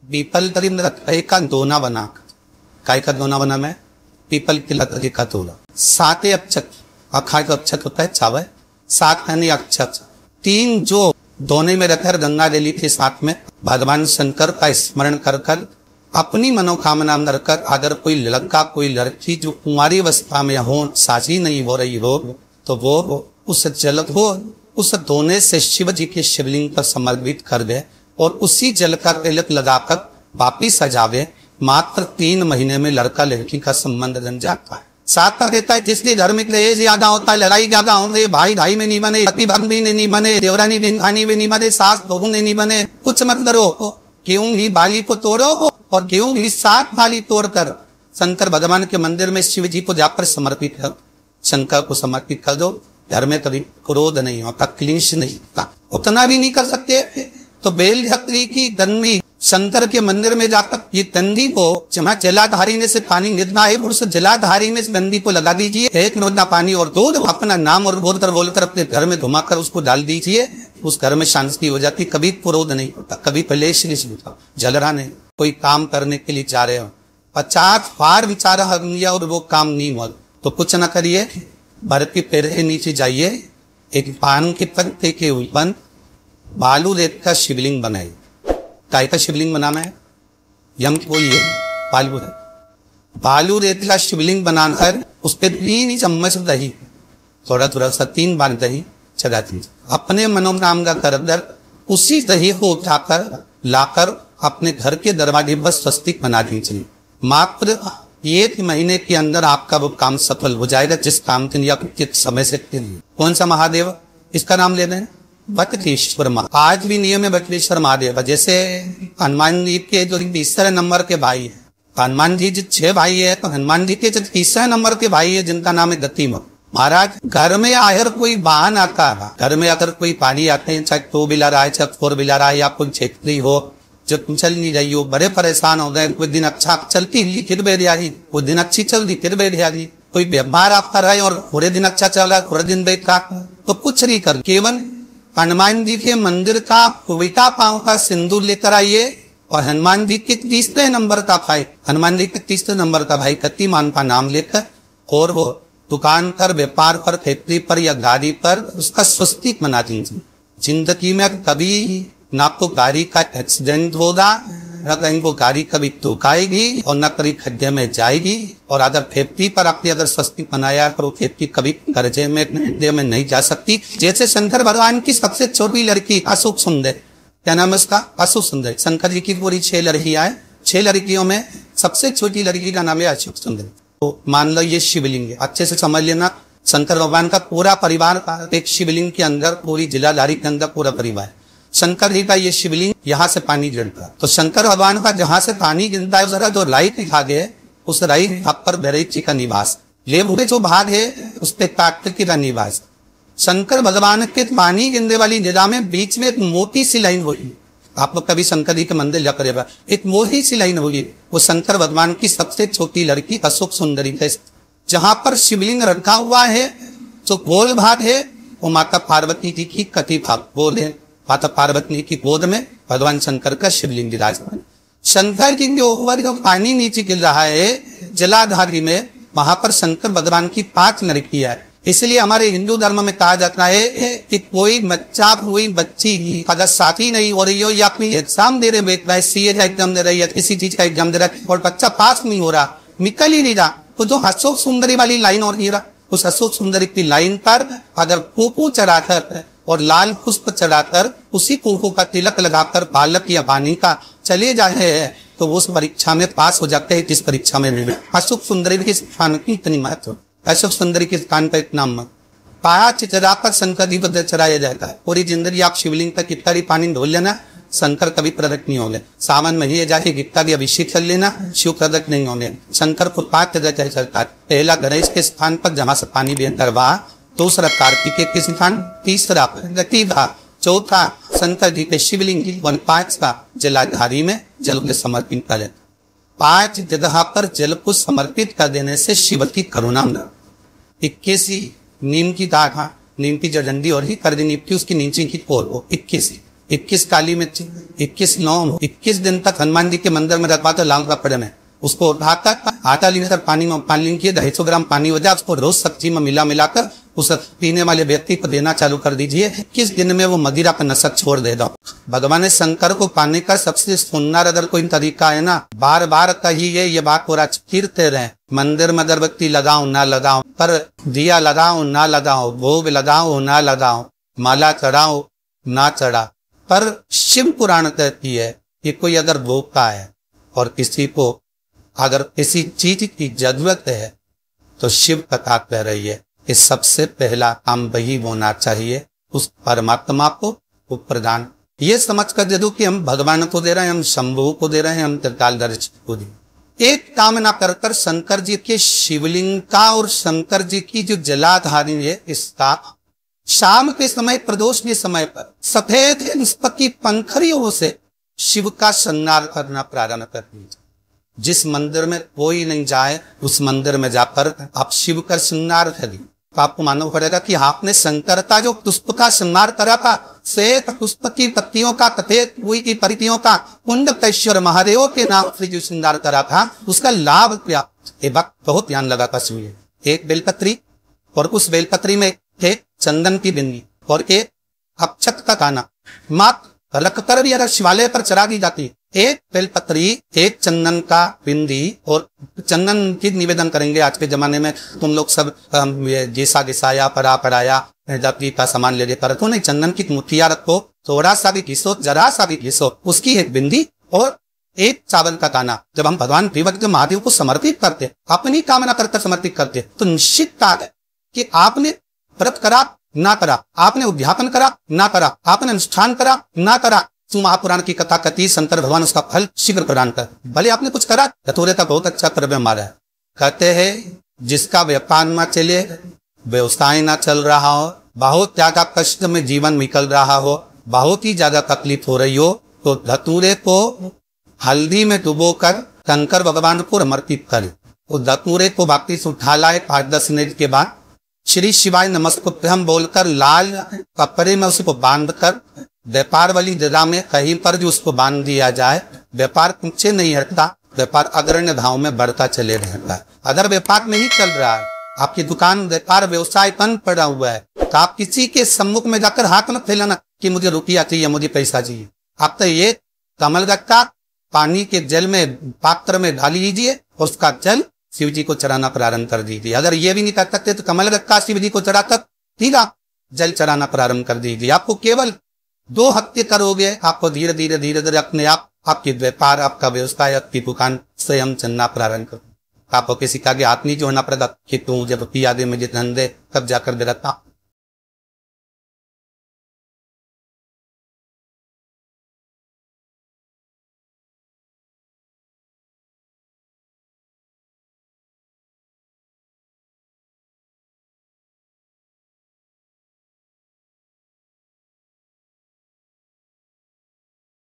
People तरी लकड़ी का दोना बना, काय का दोना बना मैं, पीपल की लकड़ी का दोना। 7 अक्षत, अखाड़ का अक्षत होता है चावल, 7 यानी अक्षत, 3 जो दोने में रखकर गंगा देली के साथ में भगवान शंकर का स्मरण कर कर अपनी मनोकामना में रखकर अगर कोई लड़का कोई लड़की जो कुंवारी अवस्था में हो, शादी नहीं हो रही हो, तो वो उस जल को उस दोने से शिव जी के शिवलिंग पर समर्पित कर दे और उसी जल का तिलक लगाकर वापिस आ जावे। मात्र 3 महीने में लड़का लड़की का संबंध बन जाता है। साथ रहता है, जिसके घर में क्लेश ज्यादा होता है, लड़ाई ज्यादा होती है, भाई भाई में नहीं बने, पति पत्नी में नहीं बने, देवरानी बहनी में नहीं बने, सास बहू में नहीं बने, कुछ मत करो, क्यों ही बाली को तोड़ो और क्यों ही 7 बाली तोड़कर शंकर भगवान के मंदिर में शिव जी को जाकर समर्पित कर, शंकर को समर्पित कर दो। घर में कभी क्रोध नहीं होता, क्लेश नहीं होता। उतना भी नहीं कर सकते तो बेल हकरी की दंडी शंकर के मंदिर में जाकर ये दंडी को जहाँ जलाधारी ने से पानी गिरना है, उस जलाधारी में दंडी को लगा दीजिए, 1 लोटा पानी और दूध, अपना नाम और बोलकर अपने घर में घुमाकर उसको डाल दीजिए। उस घर में शांति हो जाती, कभी क्रोध नहीं होता, कभी क्लेश नहीं होता। जलरा नहीं, कोई काम करने के लिए जा रहे हो, 50 बार विचार लिया और वो काम नहीं हुआ तो कुछ न करिए, भर के पैर के नीचे जाइए, एक पान के पत्ते के ऊपर बालू रेत का शिवलिंग बनाइए। काय का शिवलिंग बनाना है, यम बोलिए बालू रेत का शिवलिंग बनाकर उस पर 3 चम्मच दही, थोड़ा थोड़ा सा 3 बार दही चढ़ा दीजिए। अपने मनोकामना का कर उसी दही को उठाकर लाकर अपने घर के दरवाजे पर स्वस्तिक बना दीजिए। मात्र 1 महीने के अंदर आपका वो काम सफल हो जाएगा, जिस काम के लिए आप किस समय से लिए। कौन सा महादेव, इसका नाम ले रहे हैं, बटकेश्वर महादेव। आज भी नियम है बटकेश्वर महादेव। जैसे हनुमान जी के जो 30 नंबर के भाई है, हनुमान जी जो 6 भाई है, तो हनुमान जी के जो 30 नंबर के भाई है जिनका नाम है गतिम महाराज। घर में आकर कोई वाहन आता है, घर में अगर कोई पानी आते हैं, चाहे 2 व्हीलर आए, चाहे 4 व्हीलर आए, या कोई छेत्री हो जो चल नहीं रही हो, बड़े परेशान हो गए। कोई दिन अच्छा चलती ही फिर बेर आ रही, कोई दिन अच्छी चलती फिर बेर आ रही, कोई व्यवहार आप कर रहे और पूरे दिन अच्छा चल रहा है, पूरे दिन बेकार, तो कुछ नहीं कर, केवल हनुमान जी के मंदिर का उल्टा पांव का सिंदूर लेकर आइए और हनुमान जी के 30 नंबर का भाई, हनुमान जी के 30 नंबर का भाई गतिमान का नाम लेकर और वो दुकान पर, व्यापार पर, फैक्ट्री पर या गाड़ी पर उसका स्वस्तिक बना दीजिए। जिंदगी में कभी ना तो गाड़ी का एक्सीडेंट होगा, न कहीं को गाड़ी कभी ठुकाएगी और न कभी खड्डे में जाएगी। और अगर फैक्ट्री पर आपने अगर स्वस्तिक बनाया तो फैक्ट्री कभी कर्जे में खड्डे में नहीं जा सकती। जैसे शंकर भगवान की सबसे छोटी लड़की अशोक सुंदर, क्या नाम है उसका, अशोक सुंदर। शंकर जी की पूरी 6 लड़कियां हैं, 6 लड़कियों में सबसे छोटी लड़की का नाम है अशोक सुंदर। तो मान लो ये शिवलिंग है, अच्छे से समझ लेना। शंकर भगवान का पूरा परिवार एक शिवलिंग के अंदर, पूरी जिलाधारी के अंदर पूरा परिवार। शंकर जी का ये शिवलिंग यहाँ से पानी गिरता है, तो शंकर भगवान का जहाँ से पानी गिरता है जरा जो राइट दिखा गए, उस राइट पर भैरव जी का निवास, लेफ्ट जो भाग है उस पे कार्तिक का निवास। शंकर भगवान के पानी गिरने वाली जगह में बीच में एक मोटी सी लाइन होगी। आप लोग कभी शंकर जी के मंदिर जाकर एक मोटी सी लाइन होगी, वो शंकर भगवान की सबसे छोटी लड़की अशोक सुंदरी है। जहां पर शिवलिंग रखा हुआ है जो गोल भाग है वो माता पार्वती जी की कटी भाग गोल है। माता पार्वती की गोद में भगवान शंकर का शिवलिंग विराजमान। शंकर जी के ऊपर जो पानी नीचे गिर रहा है जलाधारी में, वहां पर शंकर भगवान की 5 लड़कियां है। इसलिए हमारे हिंदू धर्म में कहा जाता है कि कोई बच्चा कोई बच्ची अगर शादी नहीं हो रही हो या कोई एग्जाम दे रहे, सीए का एग्जाम दे रही है, किसी चीज का एग्जाम दे रहा है और बच्चा पास नहीं हो रहा, निकल ही नहीं रहा, तो जो अशोक सुंदरी वाली लाइन और गिरा, उस अशोक सुंदरी की लाइन पर अगर कुकू चढ़ाकर और लाल पुष्प चढ़ाकर उसी कुकू का तिलक लगाकर बालक या वाणी का चले जाए तो उस परीक्षा में पास हो जाते हैं। जिस परीक्षा में अशोक सुंदरी के स्थान की इतनी महत्व, अशोक सुंदरी के स्थान पर इतना पाया चढ़ाकर शंकर जी पर चढ़ाया जाता है। पूरी जिंदगी आप शिवलिंग पर कितना भी पानी ढोल लेना, शंकर कभी प्रकट नहीं होंगे। सावन महीने जाके कितना भी अभिषेक कर लेना, शिव प्रकट नहीं होंगे। शंकर को 5 जगह चढ़ता है। पहला गणेश के स्थान पर जहां से पानी बेहतर वहा, दूसरा कार्तिकेय के स्थान, तीसरा प्रतिभा, चौथा शंकर जी के शिवलिंग 5वां जलाधारी में जल के समर्पित कर। 5 जगह पर जल को समर्पित कर देने से शिव की करुणा। 21 नीम की दाग, नीम की जो डंडी और ही कर देनी उसकी नीचे की ओर 21 21 काली मिर्ची, 21 लौंग, 21 दिन तक हनुमान जी के मंदिर में रखवा तो लांग का पड़े में उसको उठाकर आधा लीटर पानी में पानी के 250 ग्राम पानी हो जाए, उसको रोज सब्जी में मिलाकर उस पीने वाले व्यक्ति को देना चालू कर दीजिए। किस दिन में वो मदिरा का नशा छोड़ दे दो। भगवान शंकर को पाने का सबसे सुंदर अगर कोई तरीका है ना, बार बार कहिए ये बात पूरा फिरते रहे। मंदिर में अगरबत्ती लगाओ ना लगाओ, पर दिया लगाओ ना लगाओ, भोग लगाओ ना लगाओ, माला चढ़ाओ ना चढ़ा, पर शिव पुराण कहती है कि कोई अगर भोगता है और किसी को अगर किसी चीज की जरूरत है तो शिव कथा कह रही है कि सबसे पहला काम वही होना चाहिए, उस परमात्मा को वो प्रदान। ये समझ कर दे दो कि हम भगवान को दे रहे हैं, हम शंभु को दे रहे हैं, हम त्रिकालदर्शी को दे। एक काम ना कर कर शंकर जी के शिवलिंग का और शंकर जी की जो जलाधारी है इसका शाम के समय प्रदोष के समय पर सफेद की पंखड़ियों से शिव का श्रृंगार करना प्रारंभ कर दीजिए। जिस मंदिर में कोई नहीं जाए उस मंदिर में जाकर आप शिव का श्रृंगार करिए, तो आपको मालूम पड़ेगा कि आपने शंकर का जो पुष्प का श्रृंगार करा था, श्वेत पुष्प की पत्तियों का, कथेत हुई की परितियों का, कुंडकेश्वर महादेव के नाम से जो श्रृंगार करा था उसका लाभ क्या। ये बात बहुत ध्यान लगा कर सुनिए। एक बेलपत्री और उस बेलपत्री में एक चंदन की बिंदी और एक अक्षत का दाना मात्र रखकर भी अगर शिवालय पर चढ़ा दी जाती, एक बेलपत्री एक चंदन का बिंदी और चंदन की निवेदन करेंगे। आज के जमाने में तुम लोग सब जैसा घिसाया परा पराया जाति का सामान ले लेकर रखो, नहीं, चंदन की मुठिया रखो, थोड़ा सा भी घिसो, जरा सा भी घिसो, उसकी एक बिंदी और एक चावल का दाना। जब हम भगवान श्री महादेव को समर्पित करते, अपनी कामना करकर समर्पित करते, तो निश्चित है कि आपने व्रत करा ना करा, आपने उद्यापन करा ना करा, आपने अनुष्ठान करा ना करा, तो महापुराण की कथा कथी शंकर भगवान उसका फल शीघ्र प्रदान कर। भले आपने कुछ करा, थोड़े तक बहुत अच्छा कर्म हमारा है। कहते हैं जिसका व्यापार ना चले, व्यवसाय ना चल रहा हो, बहुत ज्यादा कष्ट में जीवन निकल रहा हो, बहुत ही ज्यादा तकलीफ हो रही हो, तो धतूरे को हल्दी में डुबोकर शंकर भगवान को समर्पित करे। उस धतूरे को वापिस से उठा लाए 5-10 मिनट के बाद श्री शिवाय नमस्कृत्यम बोलकर लाल कपड़े में उसको बांधकर व्यापार वाली जगह में कहीं पर भी उसको बांध दिया जाए। व्यापार पीछे नहीं हटता, व्यापार अग्रण्य भाव में बढ़ता चले रहता है। अगर व्यापार नहीं चल रहा है, आपकी दुकान व्यापार व्यवसाय बंद पड़ा हुआ है, तो आप किसी के सम्मुख में जाकर हाथ मत फैलाना कि मुझे रुपया चाहिए, मुझे पैसा चाहिए। आप तो ये कमल गट्टा पानी के जल में पात्र में डाल लीजिए और उसका जल शिव जी को चढ़ाना प्रारंभ कर दीजिए। अगर ये भी नहीं कर सकते तो कमल गट्टा शिव जी को चढ़ाकर ठीक है जल चढ़ाना प्रारंभ कर दीजिए। आपको केवल 2 हफ्ते करोगे, आपको धीरे धीरे धीरे धीरे अपने आप आपकी व्यापार, आपका व्यवसाय, आपकी दुकान स्वयं चलना प्रारंभ कर। आपको किसी का आगे हाथ नहीं जोड़ना पड़ेगा कि तू जब रुपया दे मुझे धन दे तब जाकर दे रखा।